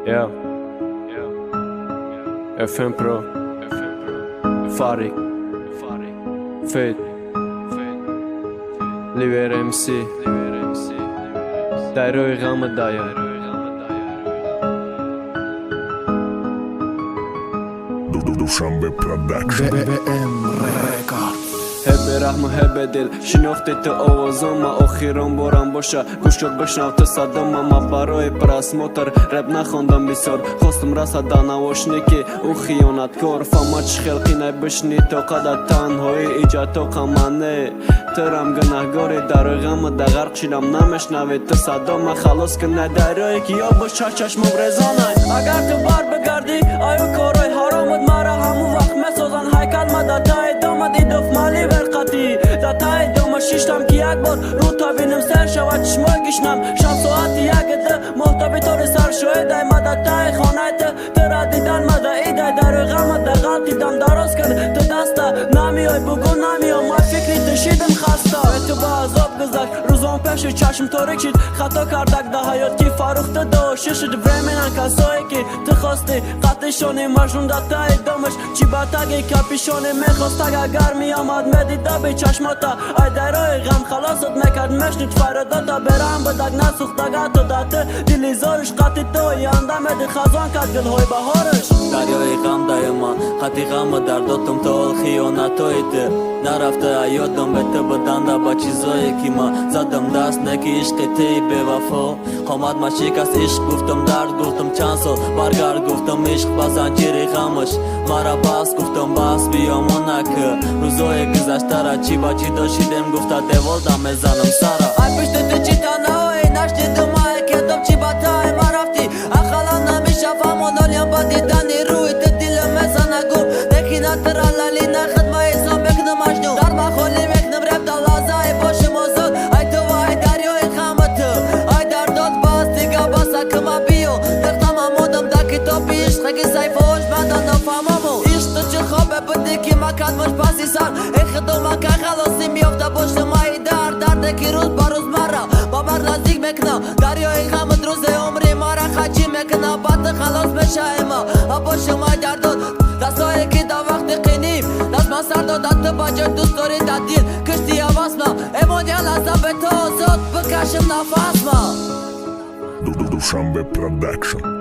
Yeah. FM Pro. Farik. Fate. Liver MC. Dairoy غم دایر. Dushanbe Production. BBM Records. هب رحم و هب دل شناختی تو آوازم ما آخران بارم باشه گوش کن بشنو تو صدام ما برای پرسموتر رب نخوندم بسیار خواستم رسد در نواشنیکی او خیانتکار فهمت چه خلقی نبشنی تا قدر تنهایی ایجاد تو قمانه ترم گناهگاری در غم در غرق شدم نمشنوی تو صدام خلاص کنه دریایی که یا با چشم رزانه اگر تو بر بگردی آیو کارای حرامت مرا همون وقت مسازن هیکل مدتای دامد ایدوف مالی برقتی دتای دوم شیشتم که یک بار رو تا بینم سر شود چشمای گشنم شب ساعتی یک ده محتابی طور سر شوی دای مدتای خانه ترا دیدن مده ایدای در غمت در غلطی دم دراز کرد تو دسته نمیای بگو نمیام ما فکری تشیدم خسته تو با عذاب گذشت روزان پیش چشم تاریک شد خطا کردک ده حیات کی فروخته داشته شد برمینن کسایی که تو خواستی قطعشانی مجنون دتای دومش چی باتگی کپیشانی میخواست اگر می آمد مدیده به چشماتا ای درای غم خلاصت میکرد مشنید فرداتا برم بدک نسوختگه تو داته دلی زارش قطعی تو یانده مدی خزان کرد گلهای بهارش دریای غم دایما خطی غم درداتم تا خیانتای ته نرفته یادم به تو بدنده با چیزایی که ما زدم دست نکی عشق تی به وفا خامد ما شکست عشق گفتم درد گفتم چند سال برگرد گفتم عشق بزنجیر غمش مرا بس گفتم بس بیامونه که روزای گذشته را چی با چی داشیدم گفته دیوال دم زنم سرا ای پشت تو چی تنهایی نشنیدم های که دم چی باتای ما رفتی اخلا نمیشفم و نالیم با دیدنی روی تو دلم مزنه گم نکی نتر لالی نخد ما ایسان بکنم مجنون در مخولی بکنم رب دلازای باشم آزاد ای تو وای دریای خمتو ای دردات باز دیگه باسا کما بیو نقدم همودم در کتابی عشق که سیفوش بندن نفهممو عشق تو چه خوابه بده که مکد مش پاسی سر ای خدومه که خلاصی میافته باشم ای درده که روز با روز مرا با بر نزدیک میکنم دریای خمت روز عمری مرا خچی میکنم بات خلاص بشه اما باشم ای دردات دستایی که دا وقت قینیم دست ما سر دادت با جای دوست داری دادیل کشتی عوض ما ایمونیال عذاب تو زود بکشم نفس ما Dushanbe Production.